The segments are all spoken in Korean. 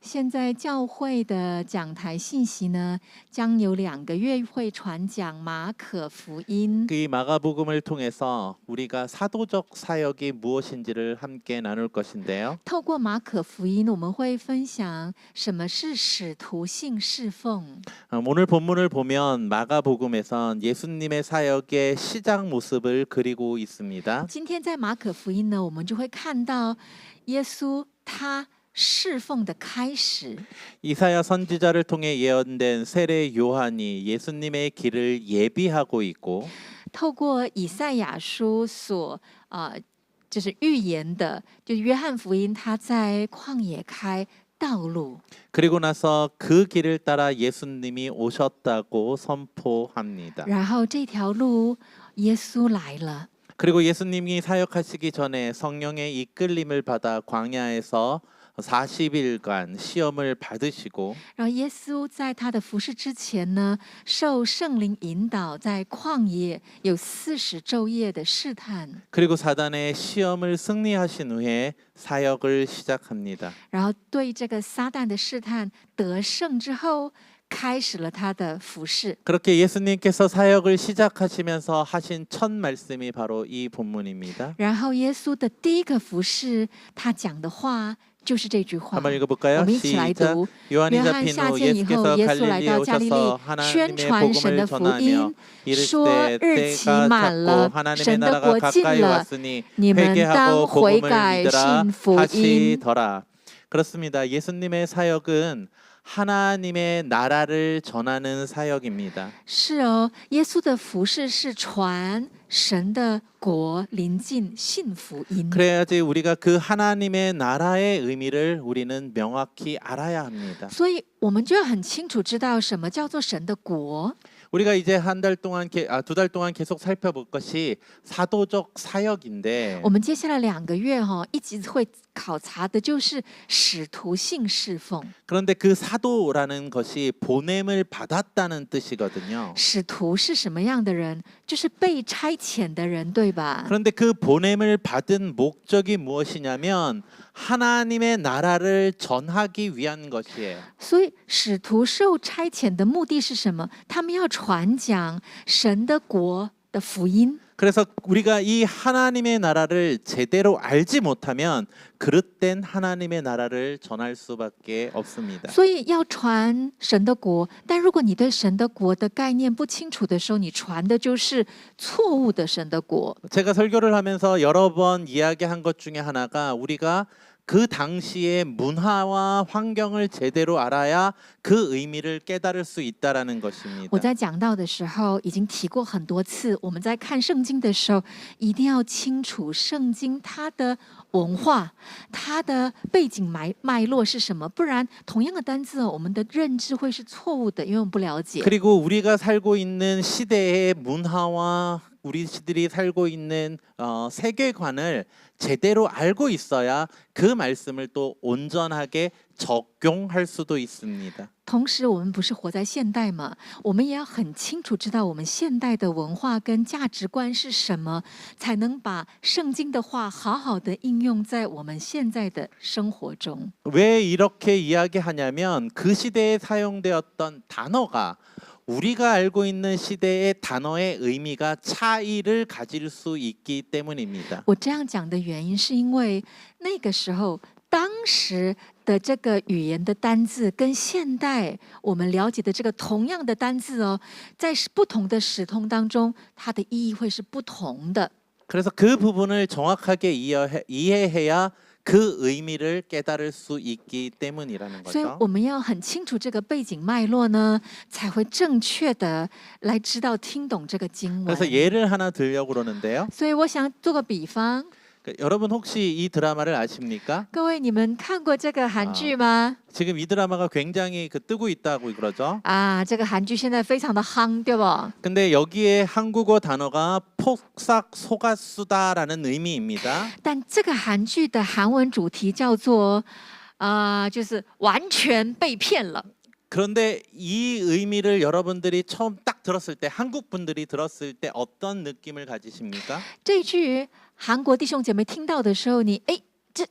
现在教会的讲台信息呢，将有2个月会传讲马可福音。 이 마가복음을 통해서 우리가 사도적 사역이 무엇인지를 함께 나눌 것인데요. 透过马可福音，我们会分享什么是使徒性侍奉。 오늘 본문을 보면 마가복음에선 예수님의 사역의 시작 모습을 그리고 있습니다. 今天在马可福音呢，我们就会看到耶稣他侍奉的开始。 이사야 선지자를 통해 예언된 세례 요한이 예수님의 길을 예비하고 있고 透过以赛亚书所就是预言的，就是约翰福音，他在旷野开道路。 그리고 나서 그 길을 따라 예수님이 오셨다고 선포합니다. 然后这条路耶稣来了。 그리고 예수님이 사역하시기 전에 성령의 이끌림을 받아 광야에서 40일간 시험을 받으시고 然后耶稣在他的服事之前呢，受圣灵引导，在旷野有40昼夜的试探。 그리고 사단의 시험을 승리하신 후에 사역을 시작합니다. 然后对这个撒旦的试探得胜之后，开始了他的服事。 그렇게 예수님께서 사역을 시작하시면서 하신 첫 말씀이 바로 이 본문입니다. 然后耶稣的第一个服事，他讲的话就是这句话。 한번 읽어볼까요? 我们一起来 시작. 读。 요한이 约翰 잡힌 下 후 监以后， 예수께서 耶稣来 갈릴리에 到加利利， 오셔서 宣 하나님의 传神的 복음을 福音， 전하며 说 이르시되 日期 때가 满了 찼고 ， 하나님의 神的 나라가 国近 가까이 了， 왔으니 你们 회개하고 当悔 복음을 改 믿으라 信福音。 하시더라. 그렇습니다. 예수님의 사역은 하나님의 나라를 전하는 사역입니다. 是哦，耶稣的服事是传神的国临近信福音。 그래야지 우리가 그 하나님의 나라의 의미를 우리는 명확히 알아야 합니다. 所以我们就要很清楚知道什么叫做神的国。 우리가 이제 2달 동안 계속 살펴볼 것이 사도적 사역인데 我们接下来2个月一直会考察的就是使徒性侍奉。 그런데 그 사도라는 것이 보냄을 받았다는 뜻이거든요. 使徒是什么样的人？就是被差遣的人，对吧？ 그런데 그 보냄을 받은 목적이 무엇이냐면 하나님의 나라를 전하기 위한 것이에요. 所以使徒受差遣的目的是什么？他们要传讲神的国的福音。 그래서 우리가 이 하나님의 나라를 제대로 알지 못하면 그릇된 하나님의 나라를 전할 수밖에 없습니다. 所以要传神的国，但如果你对神的国的概念不清楚的时候，你传的就是错误的神的国。 제가 설교를 하면서 여러 번 이야기한 것 중에 하나가 우리가 그 당시의 문화와 환경을 제대로 알아야 그 의미를 깨달을 수 있다라는 것입니다. 我在讲到的时候已经提过很多次，我们在看圣经的时候，一定要清楚圣经它的文化、它的背景脉络是什么，不然同样的单字，我们的认知会是错误的，因为我们不了解。 그리고 우리가 살고 있는 시대의 문화와 우리들이 살고 있는 세계관을 제대로 알고 있어야 그 말씀을 또 온전하게 적용할 수도 있습니다. 同时，我们不是活在现代嘛，我们也要很清楚知道我们现代的文化跟价值观是什么，才能把圣经的话好好的应用在我们现在的生活中。 왜 이렇게 이야기하냐면 그 시대에 사용되었던 단어가 우리가 알고 있는 시대의 단어의 의미가 차이를 가질 수 있기 때문입니다. 我这样讲的原因是因为那个时候当时的这个语言的单字跟现代我们了解的这个同样的单字在不同的时空当中，它的意义会是不同的。 그래서 그 부분을 정확하게 이해해야 그 의미를 깨달을 수 있기 때문이라는 所以 거죠. 我们要很清楚这个背景脉络呢，才会正确的来知道听懂这个经文。 그래서 예를 하나 들려고 그러는데요. 所以我想做个比方， 여러분 혹시 이 드라마를 아십니까? 各位你们看过这个韩剧吗？ 지금 이 드라마가 굉장히 뜨고 있다고 그러죠. 这个韩剧现在非常的夯，对不？ 근데 여기에 한국어 단어가 폭삭 속았수다라는 의미입니다. 但这个韩剧的韩文主题叫做就是完全被骗了。 그런데 이 의미를 여러분들이 처음 딱 들었을 때 한국 분들이 들었을 때 어떤 느낌을 가지십니까? 这句韩国弟兄姐妹听到的时候，你这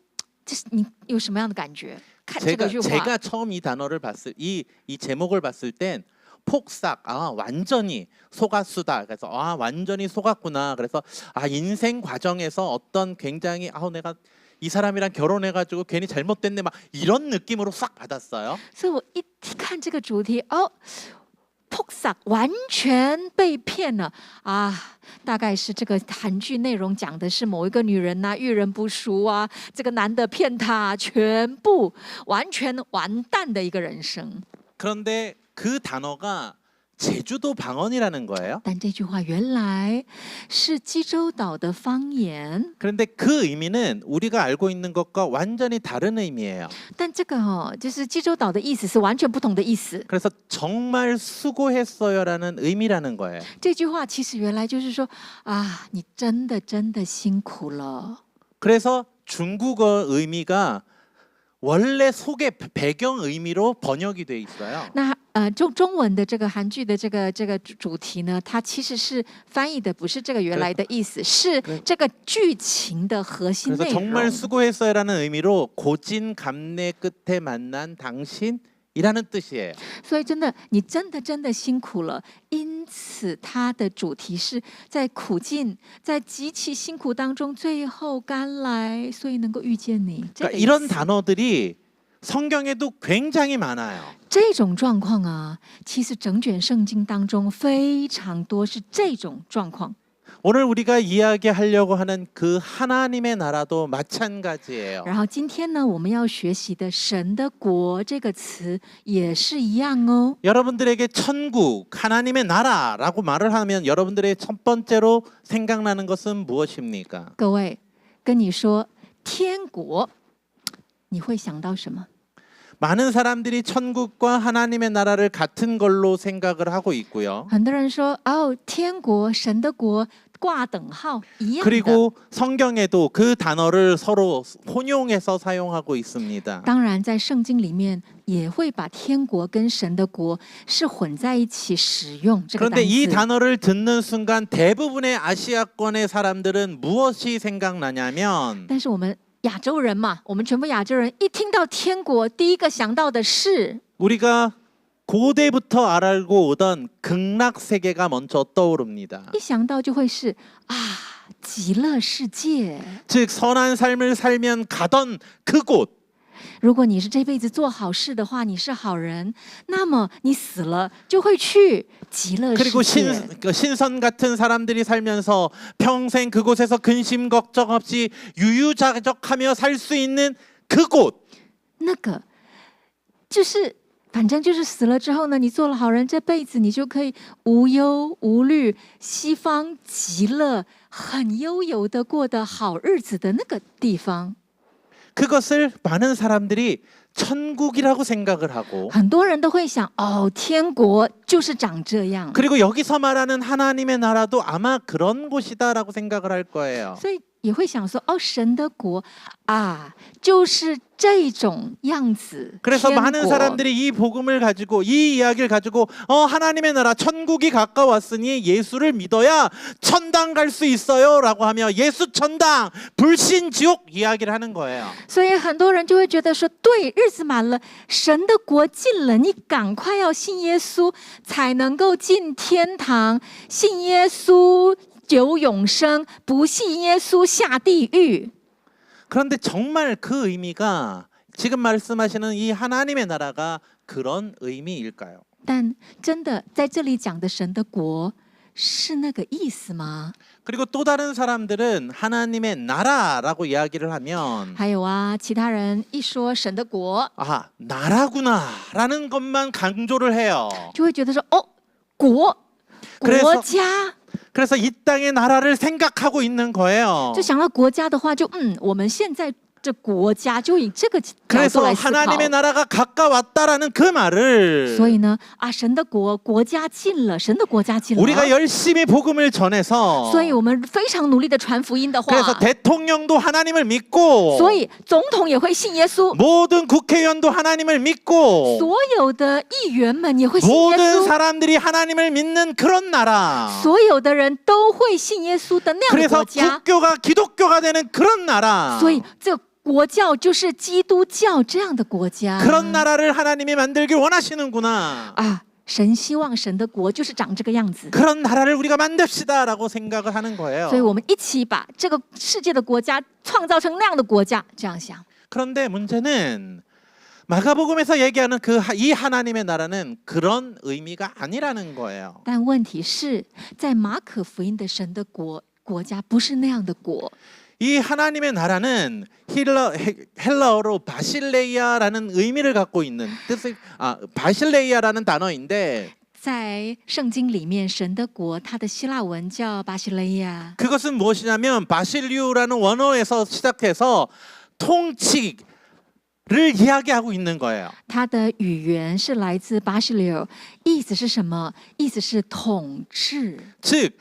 是你有什么样的感觉？看这个句话。 제가 처음 이 단어를 이 제목을 봤을 땐 폭삭, 완전히 속았수다. 그래서 완전히 속았구나. 그래서 인생 과정에서 어떤 굉장히 내가 이 사람이랑 결혼해가지고 괜히 잘못됐네 막 이런 느낌으로 싹 받았어요. 所以我一看这个主题，폭삭完全被骗了啊！大概是这个韩剧内容讲的是某一个女人遇人不淑啊，这个男的骗她，全部完全完蛋的一个人生。 그런데 그 단어가 제주도 방언이라는 거예요. 但这句话原来是济州岛的方言， 그런데 그 의미는 우리가 알고 있는 것과 완전히 다른 의미예요. 但这个就是济州岛的意思是完全不同的意思。 그래서 정말 수고했어요라는 의미라는 거예요. 这句话其实原来就是说你真的辛苦了。 그래서 중국어 의미가 원래 속의 배경 의미로 번역이 돼 있어요. 那中文的这个韩剧的这个主题呢，它其实是翻译的不是这个原来的意思，是这个剧情的核心 그래서 内 정말 容。 수고했어요라는 의미로 고진 감내 끝에 만난 당신이라는 뜻이에요. 所以真的，你真的辛苦了。因此，它的主题是在苦境，在极其辛苦当中，最后甘来，所以能够遇见你。这 그러니까 个意思 이런 단어들이 성경에도 굉장히 많아요. 这种状况其实整卷圣经当中非常多是这种状况。 오늘 우리가 이야기하려고 하는 그 하나님의 나라도 마찬가지예요. 然后今天呢，我们要学习的“神的国”这个词也是一样哦。 여러분들에게 천국, 하나님의 나라라고 말을 하면 여러분들의 첫 번째로 생각나는 것은 무엇입니까? 各位，跟你说天国，你会想到什么？ 많은 사람들이 천국과 하나님의 나라를 같은 걸로 생각을 하고 있고요. 很多人说天国、神的国挂等号一样的。 그리고 성경에도 그 단어를 서로 혼용해서 사용하고 있습니다. 当然，在圣经里面也会把天国跟神的国是混在一起使用这个单 그런데 이 词。 단어를 듣는 순간 대부분의 아시아권의 사람들은 무엇이 생각나냐면 但是我们亚洲人嘛，我们全部亚洲人一听到天国，第一个想到的是 우리가 고대부터 알고 오던 극락 세계가 먼저 떠오릅니다. 一想到就会是极乐世界。 즉 선한 삶을 살면 가던 그곳. 如果你是这辈子做好事的话，你是好人，那么你死了就会去极乐 그리고 世界。 신선 같은 사람들이 살면서 평생 그곳에서 근심 걱정 없이 유유자적하며 살 수 있는 그곳. 那个就是反正就是死了之后呢，你做了好人，这辈子你就可以无忧无虑，西方极乐，很悠游的过的好日子的那个地方。 그것을 많은 사람들이 천국이라고 생각을 하고 很多人都会想，天国就是长这样。 그리고 여기서 말하는 하나님의 나라도 아마 그런 곳이다라고 생각을 할 거예요. 所以也会想说，神的国就是这种样子。 그래서 天 많은 国 사람들이 이 복음을 가지고 이 이야기를 가지고 하나님의 나라 천국이 가까웠으니 예수를 믿어야 천당 갈 수 있어요라고 하며 예수 천당 불신 지옥 이야기를 하는 거예요. 所以很多人就会觉得说，对，日子满了，神的国近了，你赶快要信耶稣，才能够进天堂。信耶稣有永生，不信耶稣下地狱。 그런데 정말 그 의미가 지금 말씀하시는 이 하나님의 나라가 그런 의미일까요? 但真的在这里讲的神的国是那个意思吗？ 그리고 또 다른 사람들은 하나님의 나라라고 이야기를 하면 还有其他人一说神的国， 나라구나라는 것만 강조를 해요. 就会觉得说，国 그래서 国家。 그래서 이 땅의 나라를 생각하고 있는 거예요. 就想到国家的话，就我们现在这国家就以这个角度 그래서 来思考。 하나님의 나라가 가까웠다라는 그 말을 所以呢，神的国家近了，神的国家近了。 우리가 열심히 복음을 전해서 所以我们非常努力的传福音的话， 그래서 대통령도 하나님을 믿고 所以总统也会信耶稣， 모든 국회의원도 하나님을 믿고 所有的议员们也会信耶 모든 稣， 사람들이 하나님을 믿는 그런 나라. 所有的人都会信耶稣的那样的 그래서 国家。 국교가 기독교가 되는 그런 나라. 所以这国教就是基督教这样的国家。 그런 나라를 하나님이 만들길 원하시는구나. 啊，神希望神的国就是长这个样子， 그런 나라를 우리가 만듭시다라고 생각을 하는 거예요. 所以我们一起把这个世界的国家创造成那样的国家，这样想。 그런데 문제는 마가복음에서 얘기하는 이 하나님의 나라는 그런 의미가 아니라는 거예요. 但问题是在马可福音的神的国家不是那样的国。 이 하나님의 나라는 헬라어로 바실레이아라는 의미를 갖고 있는 바실레이아라는 단어인데 在圣经里面，神的国，它的希腊文叫巴西雷亚。 그것은 무엇이냐면 바실리우라는 원어에서 시작해서 통치를 이야기하고 있는 거예요. 它的语言是来自巴西流，意思是什么？意思是统治。 즉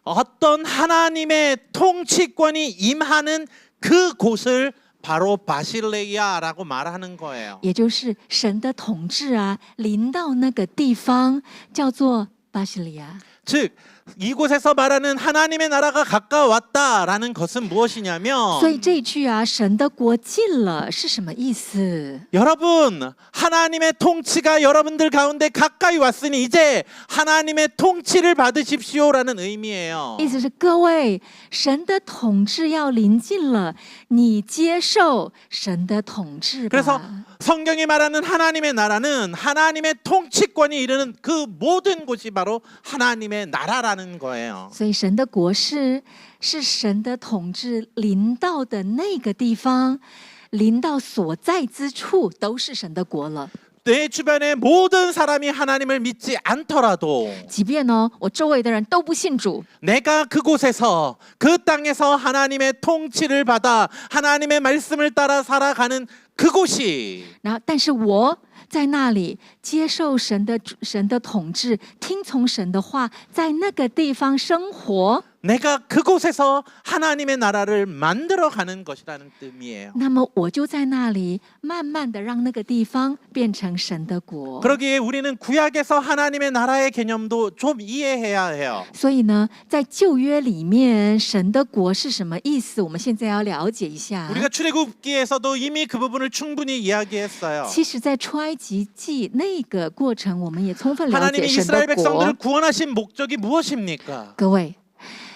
어떤 하나님의 통치권이 임하는 그곳을 바로 바실레이아라고 말하는 거예요. 也就是神的统治啊，临到那个地方，叫做巴西利亚。 즉 이곳에서 말하는 하나님의 나라가 가까웠다라는 것은 무엇이냐면 所以这句啊，神的国近了是什么意思？ 여러분 하나님의 통치가 여러분들 가운데 가까이 왔으니 이제 하나님의 통치를 받으십시오라는 의미예요. 意思是各位，神的统治要临近了，你接受神的统治 그래서 吧。 성경이 말하는 하나님의 나라는 하나님의 통치권이 이르는 그 모든 곳이 바로 하나님의 나라라는 거예요. 所以神的国是神的统治临到的那个地方，临到所在之处都是神的国了。 내 주변의 모든 사람이 하나님을 믿지 않더라도 即便呢，我周围的人都不信主， 내가 그곳에서 그 땅에서 하나님의 통치를 받아 하나님의 말씀을 따라 살아가는 그곳이 然后但是我在那里接受神的统治，听从神的话，在那个地方生活， 내가 그곳에서 하나님의 나라를 만들어가는 것이라는 뜻이에요. 那么我就在那里慢慢的让那个地方变成神的国。 그러기에 우리는 구약에서 하나님의 나라의 개념도 좀 이해해야 해요. 所以呢，在旧约里面，神的国是什么意思？我们现在要了解一下。 우리가 출애굽기에서도 이미 그 부분을 충분히 이야기했어요. 其实，在出埃及记那个过程，我们也充分了解 하나님이 神 이스라엘 的 백성들을 国。 구원하신 목적이 무엇입니까? 各位，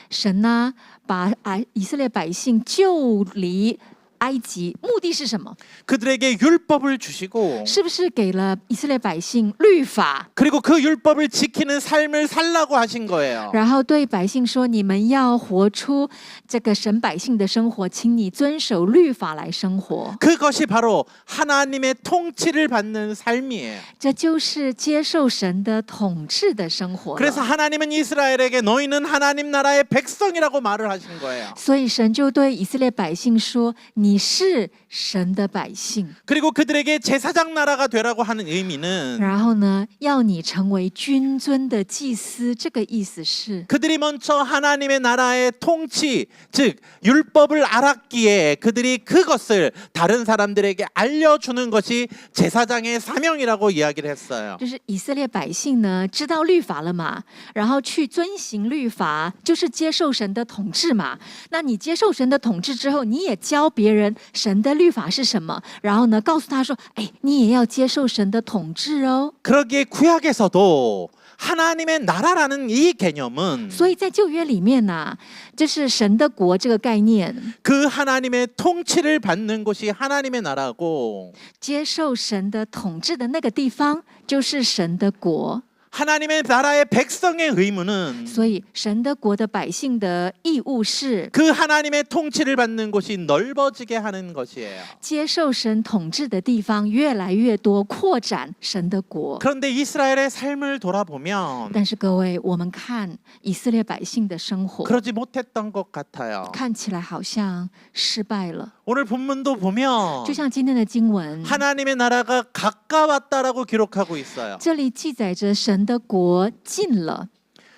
神呢，把以色列百姓救离埃及，目的是什么？ 그들에게 율법을 주시고 是不是给了以色列百姓律法？ 그리고 그 율법을 지키는 삶을 살라고 하신 거예요. 然后对百姓说：“你们要活出这个神百姓的生活，请你遵守律法来生活。 그것이 바로 하나님의 통치를 받는 삶이에요. 这就是接受神的统治的生活了。 그래서 하나님은 이스라엘에게 너희는 하나님 나라의 백성이라고 말을 하신 거예요. 所以神就对以色列百姓说：“你是神的百姓。 그리고 그들에게 제사장 나라가 되라고 하는 의미는 然后呢，要你成为君尊的祭司。”这个意思是， 그들이 먼저 하나님의 나라의 통치, 즉 율법을 알았기에 그들이 그것을 다른 사람들에게 알려주는 것이 제사장의 사명이라고 이야기를 했어요. 就是以色列百姓呢知道律法了嘛，然后去遵行律法，就是接受神的统治嘛。那你接受神的统治之后，你也教别人神的律法是什么，然后呢告诉他说：“哎，你也要接受神的统治哦。” 그러기에 구약에서도 하나님의 나라라는 이 개념은 所以在旧约里面呢、这是神的国这个概念， 그 하나님의 통치를 받는 곳이 하나님의 나라고 接受神的统治的那个地方就是神的国。 하나님의 나라의 백성의 의무는 所以神的国的百姓的义务是 그 하나님의 통치를 받는 곳이 넓어지게 하는 것이에요. 接受神统治的地方越来越多，扩展神的国。 그런데 이스라엘의 삶을 돌아보면 但是各位，我们看以色列百姓的生活， 그러지 못했던 것 같아요. 看起来好像失败了。 오늘 본문도 보면 就像今天的经文， 하나님의 나라가 가까웠다라고 기록하고 있어요. 这里记载着神的国近了。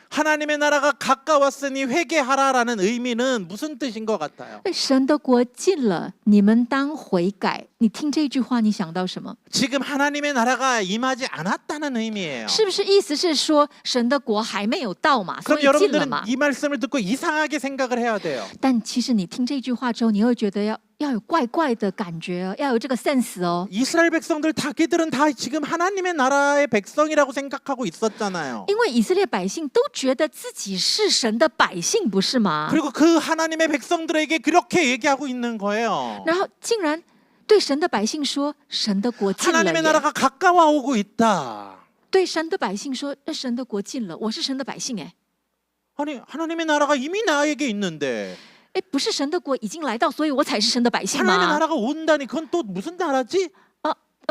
하나님의 나라가 가까웠으니 회개하라라는 의미는 무슨 뜻인 것 같아요? 神的国近了，你们当悔改。你听这句话，你想到什么？ 지금 하나님의 나라가 임하지 않았다는 의미예요. 是不是意思是说神的国还没有到嘛，所 그럼 以近了 여러분들은 嘛？ 이 말씀을 듣고 이상하게 생각을 해야 돼요. 但其实你听这句话之后，你会觉得要有怪怪的感觉哦，要有这个 sense 哦。 이스라엘 백성들 자기들은 다 지금 하나님의 나라의 백성이라고 생각하고 있었잖아요. 因为以色列百姓都觉得自己是神的百姓，不是吗？ 그리고 그 하나님의 백성들에게 그렇게 얘기하고 있는 거예요. 然后竟然对神的百姓说：“神的国近了 하나님의 耶。 나라가 가까워 오고 있다. ”对神的百姓说：“神的国近了，我是神的百姓。”哎， 아니 하나님의 나라가 이미 나에게 있는데 哎，不是神的国已经来到，所以我才是神的百姓 하나님의 吗？ 나라가 온다니 그건 또 무슨 나라지?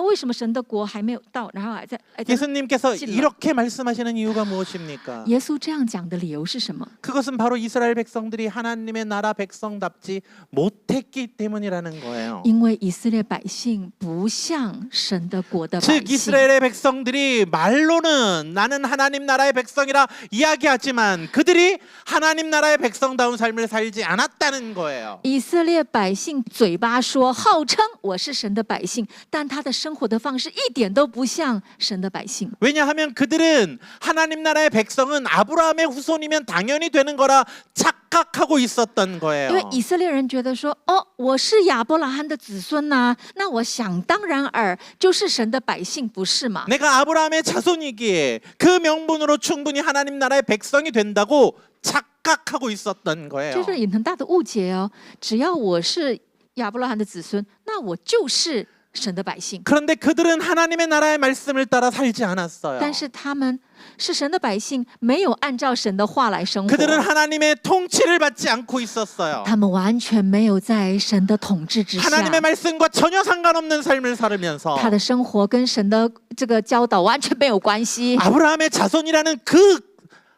为什么神的国还没有到，然后还在？ 예수님께서 찔러. 이렇게 말씀하시는 이유가 무엇입니까? 耶稣这样讲的理由是什么？ 그것은 바로 이스라엘 백성들이 하나님의 나라 백성답지 못했기 때문이라는 거예요. 因为以色列百姓不像神的国的百 즉 姓。 이스라엘의 백성들이 말로는 나는 하나님 나라의 백성이라 이야기하지만 그들이 하나님 나라의 백성다운 삶을 살지 않았다는 거예요. 以色列百姓嘴巴说，号称我是神的百姓，但他的生活的方式一点都不像神的百姓。 왜냐하면 그들은 하나님 나라의 백성은 아브라함의 후손이면 당연히 되는 거라 착각하고 있었던 因为 거예요. 以色列人觉得说，哦，我是亚伯拉罕的子孙呐、那我想当然尔就是神的百姓，不是吗？ 내가 아브라함의 자손이기에 그 명분으로 충분히 하나님 나라의 백성이 된다고 착각하고 있었던 这 거예요. 是很大的误解哦。只要我是亚伯拉罕的子孙，那我就是神的百姓。 그런데 그들은 하나님의 나라의 말씀을 따라 살지 않았어요. 但是他们是神的百姓，没有按照神的话来生活。 그들은 하나님의 통치를 받지 않고 있었어요. 他们完全没有在神的统治之下， 하나님의 말씀과 전혀 상관없는 삶을 살면서 他的生活跟神的这个教导完全没有关系。 아브라함의 자손이라는 그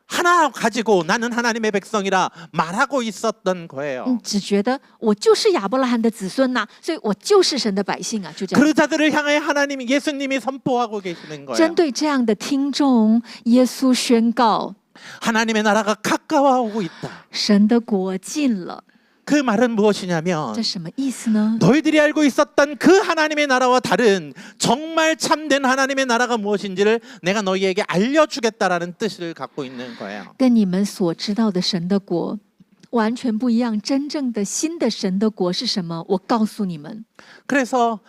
하나 가지고 나는 하나님의 백성이라 말하고 있었던 거예요. 只觉得我就是亚伯拉罕的子孙呐、所以我就是神的百姓啊，就这样。 그 자들을 향해 하나님이 예수님이 선포하고 계시는 针 거예요. 对这样的听众，耶稣宣告： 하나님의 나라가 가까워오고 있다. 神的国近了。 그 말은 무엇이냐면 这什么意思呢？ 너희들이 알고 있었던 그 하나님의 나라와 다른 정말 참된 하나님의 나라가 무엇인지를 내가 너희에게 알려주겠다라는 뜻을 갖고 있는 거예요. 跟你们所知道的神的国完全不一样。真正的新的神的国是什么？我告诉你们。 그래서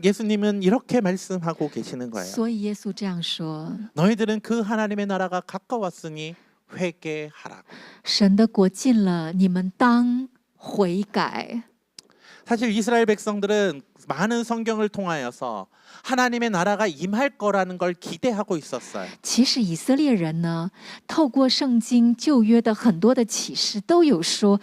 예수님은 이렇게 말씀하고 계시는 거예요. 所以耶稣这样说： 너희들은 그 하나님의 나라가 가까웠으니 회개하라고. 神的国近了，你们当悔改。 사실 이스라엘 백성들은 많은 성경을 통하여서 하나님의 나라가 임할 거라는 걸 기대하고 있었어요. 其实以色列人呢，透过圣经旧约的很多的启示，都有说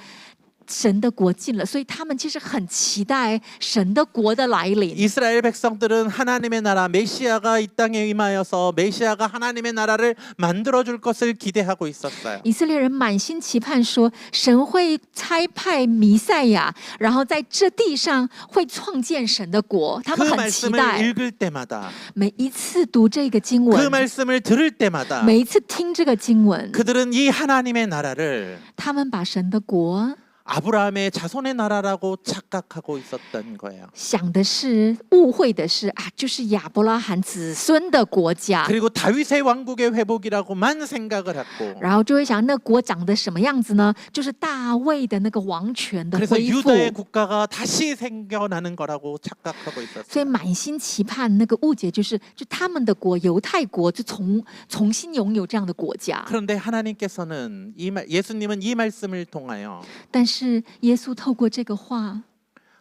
神的国近了，所以他们其实很期待神的国的来临。 이스라엘 백성들은 하나님의 나라 메시아가 이 땅에 임하여서 메시아가 하나님의 나라를 만들어 줄 것을 기대하고 있었어요. 以色列人满心期盼说，神会差派弥赛亚，然后在这地上会创建神的国，他 그 们很期 말씀을 待。 읽을 때마다 每一次读这个经 그 文， 말씀을 들을 때마다 每一次听这个经文， 그들은 이 하나님의 나라를 他们把神的国 아브라함의 자손의 나라라고 착각하고 있었던 거예요. 想的是、误会的是啊，就是亚伯拉罕子孙的国家， 그리고 다윗의 왕국의 회복이라고만 생각을 했고 然后就会想那国长得什么样子呢？就是大卫的那个王权的 그래서 恢复， 유다의 국가가 다시 생겨나는 거라고 착각하고 所以 있었어요. 满心期盼那个误解就是，就他们的国犹太国就重新拥有这样的国家。 그런데 하나님께서는 예수님은 이 말씀을 통하여 但是耶稣透过这个话，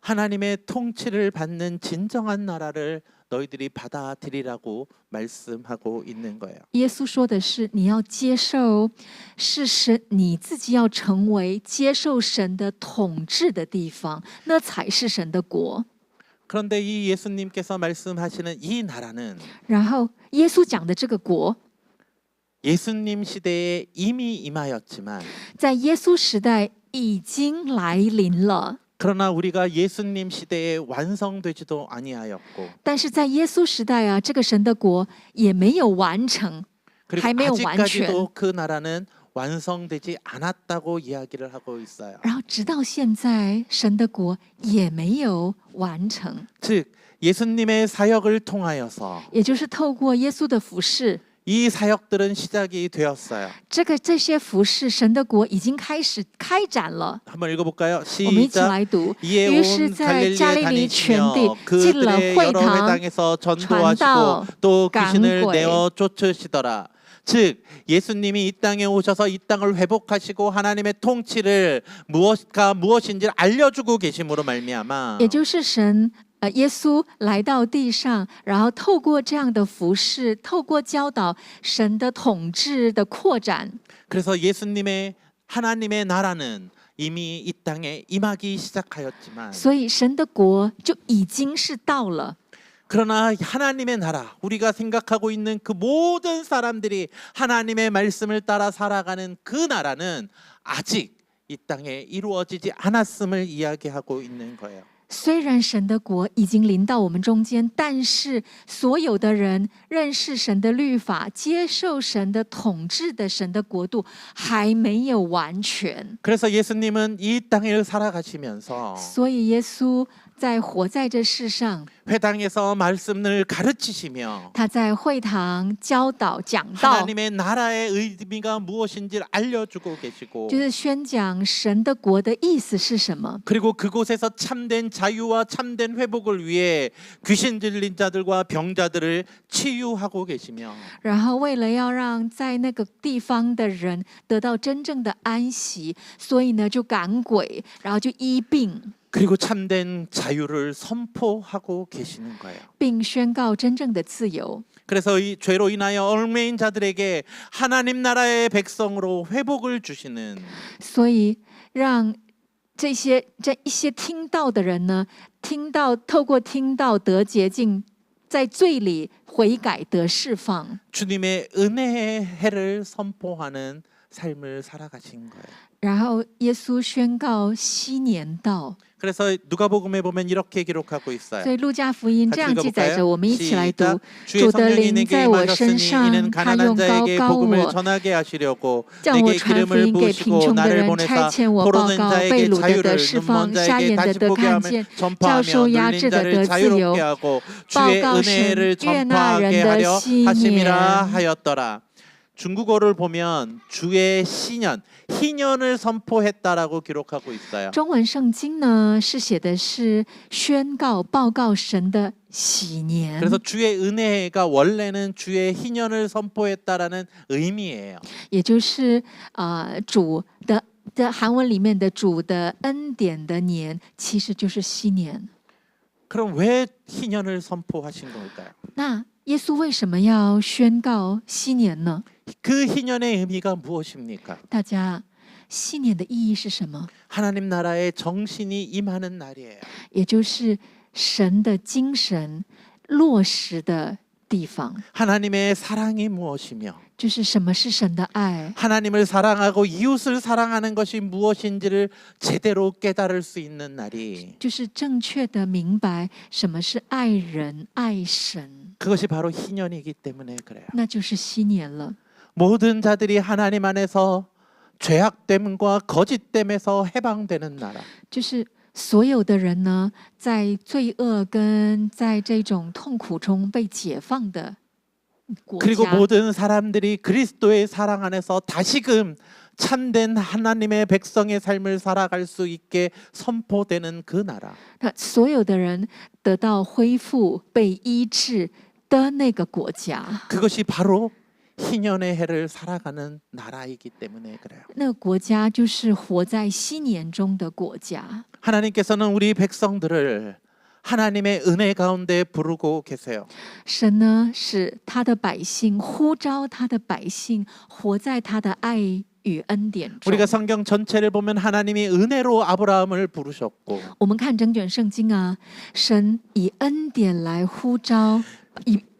하나님의 통치를 받는 진정한 나라를 너희들이 받아들이라고 말씀하고 있는 거예요. 耶稣说的是，你要接受，是神你自己要成为接受神的统治的地方，那才是神的国。 그런데 이 예수님께서 말씀하시는 이 나라는 然后耶稣讲的这个国， 예수님 시대에 이미 임하였지만 在耶稣时代已经来临了， 그러나 우리가 예수님 시대에 완성되지도 아니하였고 但是在耶稣时代啊，这个神的国也没有完成， 그리고 还没有完全。 아직까지도 그 나라는 완성되지 않았다고 이야기를 하고 있어요. 然后直到现在，神的国也没有完成， 즉 예수님의 사역을 통하여서 也就是透过耶稣的服事， 이 사역들은 시작이 되었어요. 这些服饰，神的国已经开始开展了。 한번 읽어볼까요? 我们一起 시작. 来读。 이에 于是， 온 在加 갈릴리에 利利全地 다니시며 进了 그들의 会 여러 堂， 회당에서 传道 전도하시고 또 귀신을 赶鬼 내어 쫓으시더라. 즉 예수님이 이 땅에 오셔서 이 땅을 회복하시고 하나님의 통치를 무엇과 무엇인지를 알려주고 계심으로 말미암아 也就是神。耶稣来到地上，然后透过这样的服饰，透过教导神的统治的扩展， 그래서 예수님의 하나님의 나라는 이미 이 땅에 임하기 시작하였지만 所以神的国就已经是到了。 그러나 하나님의 나라, 우리가 생각하고 있는 그 모든 사람들이 하나님의 말씀을 따라 살아가는 그 나라는 아직 이 땅에 이루어지지 않았음을 이야기하고 있는 거예요. 虽然神的国已经临到我们中间，但是所有的人认识神的律法，接受神的统治的神的国度还没有完全。 그래서 예수님은 이 땅을 살아가시면서 所以耶稣在活在这世上， 회당에서 말씀을 가르치시며 他在会堂教导讲道， 하나님의 나라의 의미가 무엇인지를 알려주고 계시고 就是宣讲神的国的意思是什么。 그리고 그곳에서 참된 자유와 참된 회복을 위해 귀신 들린 자들과 병자들을 치유하고 계시며 然后为了要让在那个地方的人得到真正的安息，所以呢就赶鬼，然后就医病， 그리고 참된 자유를 선포하고 계시는 거예요. 并宣告真正的自由。 그래서 이 죄로 인하여 얽매인 자들에게 하나님 나라의 백성으로 회복을 주시는 所以让这一些听到的人呢，透过听到得洁净，在罪里悔改得释放。 주님의 은혜의 해를 선포하는 삶을 살아가신 거예요. 然后耶稣宣告禧年到， 그래서 누가복음에 보면 이렇게 기록하고 있어요. 所以路加福音这 같이 样记载 읽어볼까요? 着，我们一起来读： 주의 主的 성령이 灵 내게 在我身 임하셨으니 上， 이는 他 가난한 用膏 자에게 膏 복음을 我， 전하게 하시려고 叫我 내게 传福 기름을 音给贫 부으시고 穷的 나를 人，差 보내사 遣我报 포로된 告被 자에게 掳的得 자유를 释 눈먼 放，瞎 자에게 眼的 다시 得 보게 看 하며 见，叫 전파하며 受压 눌린 制的 자를 得自 자유롭게 由， 하고 报 주의 告神 은혜를 悦纳人 전파하게 的 하려 禧 하심이라 年。 하였더라. 중국어를 보면 주의 신년, 희년을 선포했다라고 기록하고 있어요. 中文圣经呢是写的是宣告、报告神的禧年， 그래서 주의 은혜가 원래는 주의 희년을 선포했다라는 의미예요. 也就是主的韩文里面的主的恩典的年，其实就是禧年。 그럼 왜 희년을 선포하신 걸까요? 那耶稣为什么要宣告禧年呢？ 그 희년의 의미가 무엇입니까? 大家，禧年的意义是什么？ 하나님 나라의 정신이 임하는 날이에요. 也就是神的精神落实的地方， 하나님의 사랑이 무엇이며 就是什么是神的爱， 하나님을 사랑하고 이웃을 사랑하는 것이 무엇인지를 제대로 깨달을 수 있는 날이 就是正确的明白什么是爱人、爱神， 그것이 바로 희년이기 때문에 그래요. 那就是禧年了。 모든 자들이 하나님 안에서 죄악됨과 거짓됨에서 해방되는 나라. 就是所有的人呢，在罪恶跟在这种痛苦中被解放的国 그리고 家， 모든 사람들이 그리스도의 사랑 안에서 다시금 참된 하나님의 백성의 삶을 살아갈 수 있게 선포되는 그 나라. 那所有的人得到恢复、被医治的那个国家， 그것이 바로 희년의 해를 살아가는 나라이기 때문에 그래요. 那个国家就是活在禧年中的国家。 하나님께서는 우리 백성들을 하나님의 은혜 가운데 부르고 계세요. 神呢，使他的百姓呼召他的百姓活在他的爱与恩典中。 우리가 성경 전체를 보면 하나님이 은혜로 아브라함을 부르셨고 我们看整卷圣经啊，神以恩典来呼召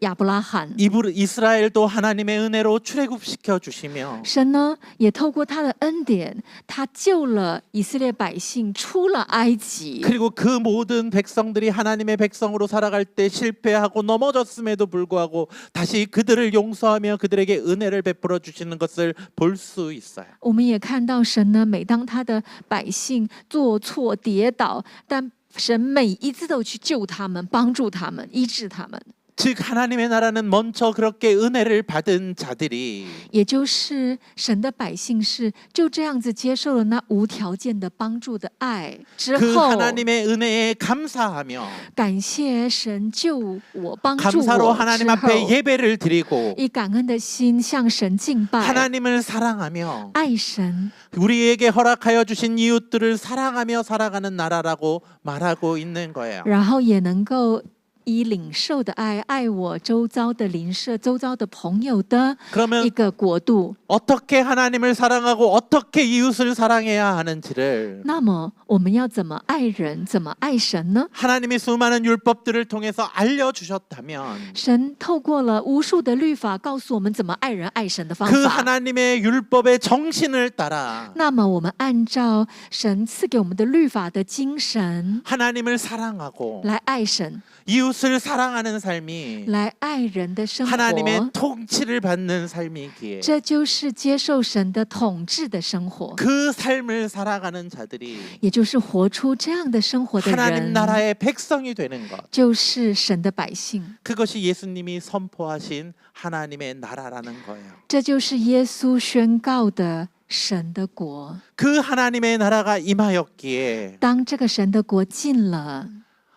亚伯拉罕。 이스라엘도 하나님의 은혜로 출애굽시켜 주시며 神呢，也透过他的恩典，他救了以色列百姓出了埃及。 그리고 그 모든 백성들이 하나님의 백성으로 살아갈 때 실패하고 넘어졌음에도 불구하고 다시 그들을 용서하며 그들에게 은혜를 베풀어 주시는 것을 볼 수 있어요. 我们也看到神呢，每当他的百姓做错跌倒，但神每一次都去救他们、帮助他们、医治他们。즉 하나님의 나라는 먼저 그렇게 은혜를 받은 자들이 也就是神的百姓是就这样子接受了那无条件的帮助的爱之 그 后， 하나님의 은혜에 감사하며 感谢神救我、帮助 감사로 我 하나님 之 앞에 后， 예배를 드리고 以感恩的心向神敬拜， 하나님을 사랑하며 爱神， 우리에게 허락하여 주신 이웃들을 사랑하며 살아가는 나라라고 말하고 있는 거예요. 然后也能够以领受的爱爱我周遭的邻舍、周遭的朋友的一 그러면 个国度。 어떻게 하나님을 사랑하고 어떻게 이웃을 사랑해야 하는지를 那么我们要怎么爱人，怎么爱神呢？ 하나님이 수많은 율법들을 통해서 알려주셨다면 神透过了无数的律法，告诉我们怎么爱人、爱神的方 그 法。 하나님의 율법의 정신을 따라 那么我们按照神赐给我们的律法的精神 하나님을 사랑하고 来爱神， 이웃을 사랑하는 삶이 来爱人的生活， 하나님의 통치를 받는 삶이기에 这就是接受神的统治的生活， 그 삶을 살아가는 자들이 也就是活出这样的生活的 하나님 人， 나라의 백성이 되는 것. 就是神的百姓。 그것이 예수님이 선포하신 하나님의 나라라는 거예요. 这就是耶稣宣告的神的国。 그 하나님의 나라가 임하였기에 当这个神的国进了，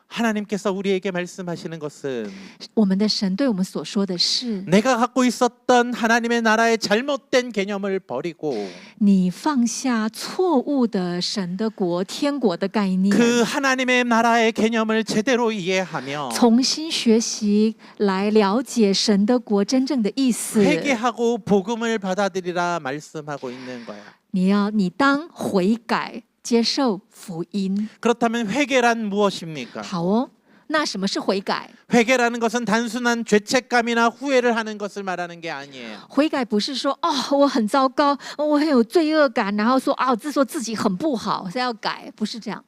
하나님께서 우리에게 말씀하시는 것은 我们的神对我们所说的是： 내가 갖고 있었던 하나님의 나라의 잘못된 개념을 버리고 你放下错误的神的国、天国的概念， 그 하나님의 나라의 개념을 제대로 이해하며 重新学习来了解神的国真正的意思。 회개하고 복음을 받아들이라 말씀하고 있는 거야. 你当悔改，接受福音。 그렇다면 회개란 무엇입니까? 好哦，那什么是悔改？ 회개라는 것은 단순한 죄책감이나 후회를 하는 것을 말하는 게 아니에요. 悔改不是说哦，我很糟糕，我很有罪恶感，然后说啊，说自己很不好，是要改，不是这样。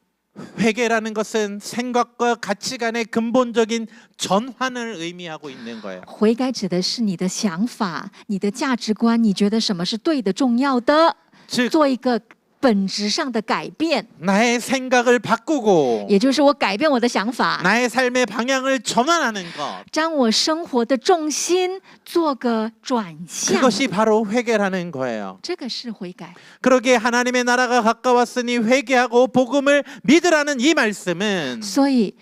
회개라는 것은 생각과 가치관의 근본적인 전환을 의미하고 있는 거예요. 悔改指的是你的想法、你的价值观，你觉得什么是对的、重要的， 즉 做一个本质上的改变， 나의 생각을 바꾸고 也就是我改变我的想法， 나의 삶의 방향을 전환하는 것. 将我生活的重心做个转向， 그것이 바로 회개라는 거예요. 这个是悔改。 그러기에 하나님의 나라가 가까웠으니 회개하고 복음을 믿으라는 이 말씀은 所以，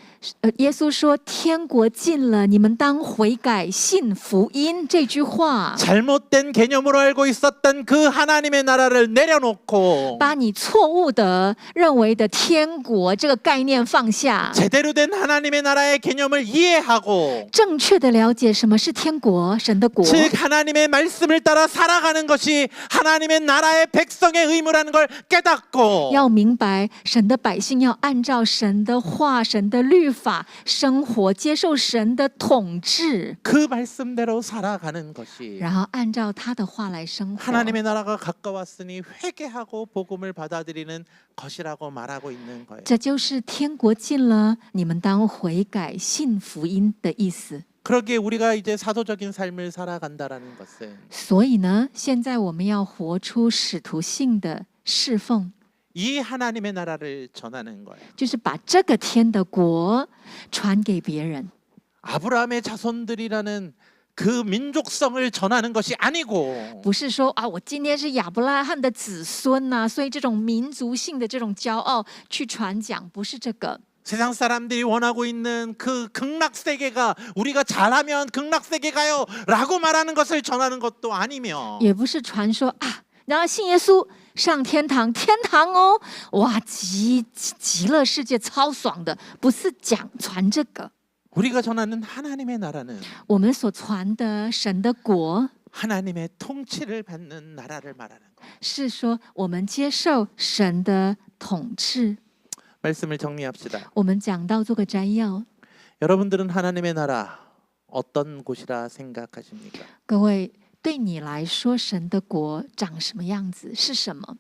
耶稣说：“天国近了，你们当悔改，信福音。”这句话， 잘못된 개념으로 알고 있었던 그 하나님의 나라를 내려놓고 把你错误的认为的天国这个概念放下， 제대로 된 하나님의 나라의 개념을 이해하고 正确的了解什么是天国，神的国。 즉 하나님의 말씀을 따라 살아가는 것이 하나님의 나라의 백성의 의무라는 걸 깨닫고 要明白，神的百姓要按照神的话、神的律法生活，接受神的统治， 그 말씀대로 살아가는 것이 然后按照他的话来生活。 하나님의 나라가 가까웠으니 회개하고 복음을 받아들이는 것이라고 말하고 있는 거예요. 这就是天国近了，你们当悔改，信福音的意思。 그러기에 우리가 이제 사도적인 삶을 살아간다라는 것은 所以呢，现在我们要活出使徒性的侍奉， 이 하나님의 나라를 전하는 거예요. 就是把这个天的国传给别人， 아브라함의 자손들이라는 그 민족성을 전하는 것이 아니고 不是说啊，我今天是亚伯拉罕的子孙呐、所以这种民族性的这种骄傲去传讲，不是这个。 세상 사람들이 원하고 있는 그 극락세계가 우리가 잘하면 극락세계 가요 라고 말하는 것을 전하는 것도 아니며 也不是传说啊，然后信耶稣上天堂，天堂哦，哇，极乐世界超爽的，不是传这个。 우리가 전하는 하나님의 나라는 我们所传的神的国， 하나님의 통치를 받는 나라를 말하는 거예요. 是说我们接受神的统治。 말씀을 정리합시다. 我们讲到做个摘要， 여러분들은 하나님의 나라 어떤 곳이라 생각하십니까? 各位，对你来说，神的国长什么样子？是什么？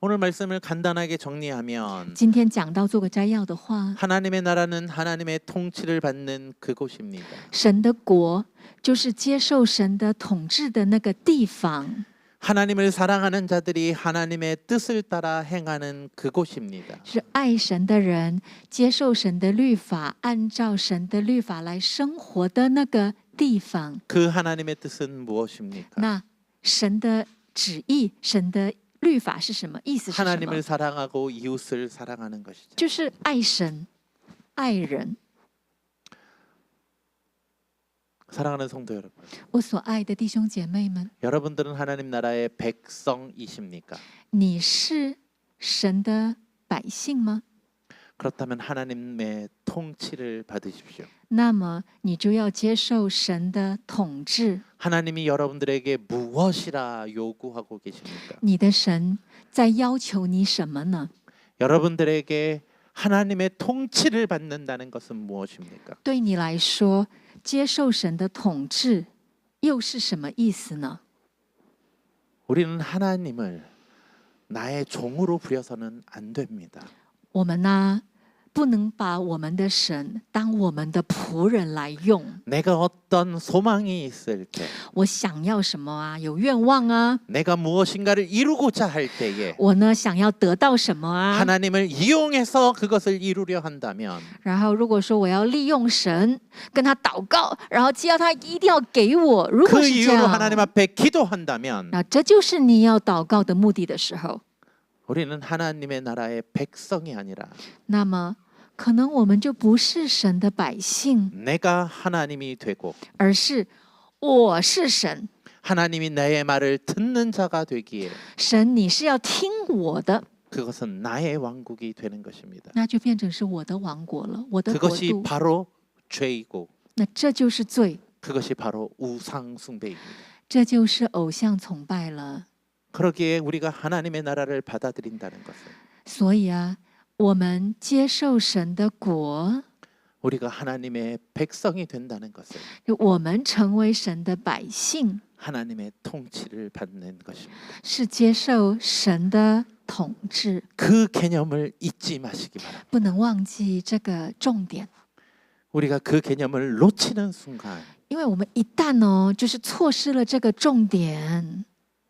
오늘 말씀을 간단하게 정리하면 今天讲到做个摘要的话， 하나님의 나라는 하나님의 통치를 받는 그곳입니다. 神的国就是接受神的统治的那个地方。 하나님을 사랑하는 자들이 하나님의 뜻을 따라 행하는 그곳입니다. 是爱神的人接受神的律法，按照神的律法来生活的那个地方。 그 하나님의 뜻은 무엇입니까? 那神的旨意、神的律法是什么？意思是什么？ 하나님을 사랑하고 이웃을 사랑하는 것이죠. 就是爱神、爱人。 사랑하는 성도 여러분, 我所爱的弟兄姐妹们， 여러분들은 하나님 나라의 백성이십니까? 你是神的百姓吗？ 그렇다면 하나님의 통치를 받으십시오. 那么你就要接受神的统治。 하나님이 여러분들에게 무엇이라 요구하고 계십니까? 你的神在要求你什么呢？ 여러분들에게 하나님의 통치를 받는다는 것은 무엇입니까? 对你来说，接受神的统治又是什么意思呢？ 우리는 하나님을 나의 종으로 부려서는 안 됩니다. 我们呢，不能把我们的神当我们的仆人来用。 내가 어떤 소망이 있을 때, 我想要什么啊？有愿望啊？ 내가 무엇인가를 이루고자 할 때에 我呢，想要得到什么啊？ 하나님을 이용해서 그것을 이루려 한다면 然后如果说我要利用神跟他祷告，然后只要他一定要给我，如果 그 是这 이유로 样， 하나님 앞에 기도한다면 那这就是你要祷告的目的的时候， 우리는 하나님의 나라의 백성이 아니라 那么可能我们就不是神的百姓， 내가 하나님이 되고 而是我是神。 하나님이 나의 말을 듣는 자가 되기에 神，你是要听我的， 그것은 나의 왕국이 되는 것입니다. 那就变成是我的王国了，我的国 그것이 度。 바로 죄이고 那这就是罪， 그것이 바로 우상 숭배입니다. 这就是偶像崇拜了。 그러기에 우리가 하나님의 나라를 받아들인다는 것은 所以啊，我们接受神的国， 우리가 하나님의 백성이 된다는 것은 就我们成为神的百姓， 하나님의 통치를 받는 것입니다. 是接受神的统治。 그 개념을 잊지 마시기 바랍니다. 不能忘记这个重点， 우리가 그 개념을 놓치는 순간 因为我们一旦就是错失了这个重点，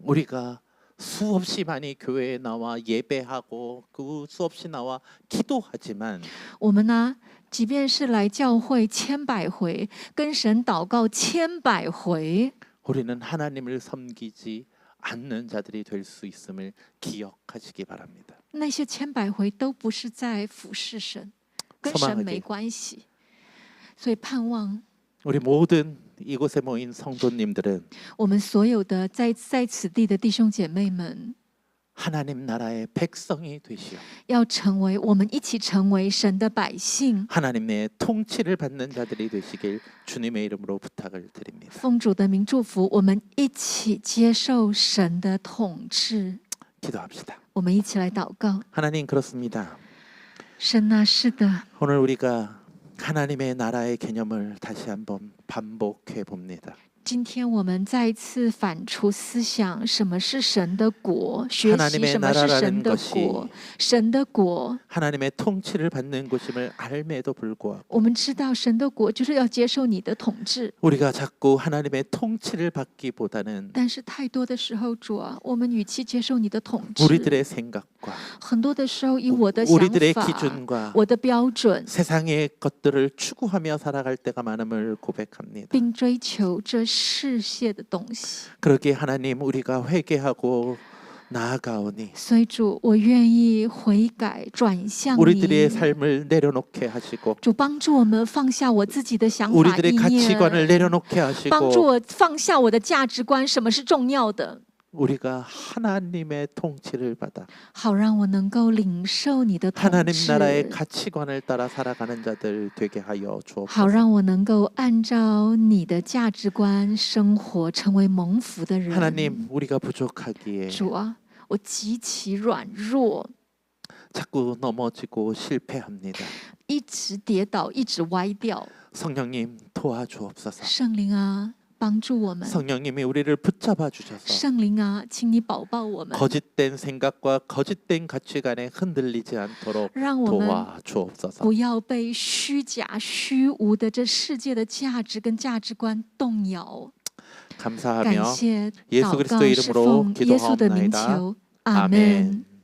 우리가 수없이 많이 교회에 나와 예배하고 그 수없이 나와 기도하지만 我们呢，即便是来教会1,000,000回，跟神祷告1,000,000回， 우리는 하나님을 섬기지 않는 자들이 될 수 있음을 기억하시기 바랍니다. 那些1,000,000回都不是在服侍神，跟神没关系。所以盼望 우리 모든 이곳에 모인 성도님들은 我们所有的在此地的弟兄姐妹们， 하나님 나라의 백성이 되시어 要成为我们一起成为神的百姓， 하나님의 통치를 받는 자들이 되시길 주님의 이름으로 부탁을 드립니다. 奉主的名祝福，我们一起接受神的统治。 기도합시다. 我们一起来祷告。 하나님 그렇습니다. 神啊，是的， 오늘 우리가 하나님의 나라의 개념을 다시 한번 반복해 봅니다. 今天我们再一次反刍思想，什么是神的国？学习什么是神的国？神的国， 하나님의 통치를 받는 곳임을 알매도 불구하고 我们知道神的国就是要接受你的统治。 우리가 자꾸 하나님의 통치를 받기보다는 但是太多的时候，主啊，我们与其接受你的统治， 우리들의 생각과 很多的时候以我的想 우리들의 法、 기준과 我的标准， 세상의 것들을 추구하며 살아갈 때가 많음을 고백합니다. 并追求这世界的东西。 그러기에 하나님 우리가 회개하고 나아가오니 所以主，我愿意悔改，转向 우리들의 你。 삶을 내려놓게 하시고 主帮助我们放下我自己的想法 우리들의 意 가치관을 念， 내려놓게 帮助 하시고 我放下我的价值观，什么是重要的， 우리가 하나님의 통치를 받아 好让我能够领受你的统 하나님 治， 나라의 가치관을 따라 살아가는 자들 되게 하여 好 주옵소서. 让我能够按照你的价值观生活，成为蒙福的人。 하나님 우리가 부족하기에 主啊，我极其软弱， 자꾸 넘어지고 실패합니다. 一直跌倒，一直歪掉。 성령님 도와주옵소서. 圣灵啊，帮助我们。 성령님이 우리를 붙잡아 주셔서 圣灵啊，请你保抱我们， 거짓된 생각과 거짓된 가치관에 흔들리지 않도록 让我们 도와주옵소서. 不要被虚假、虚无的这世界的价值跟价值观动摇。 감사하며 感谢 예수 祷告 그리스도의 是 이름으로 奉耶稣的名 기도하옵나이다. 求，阿 아멘. 门。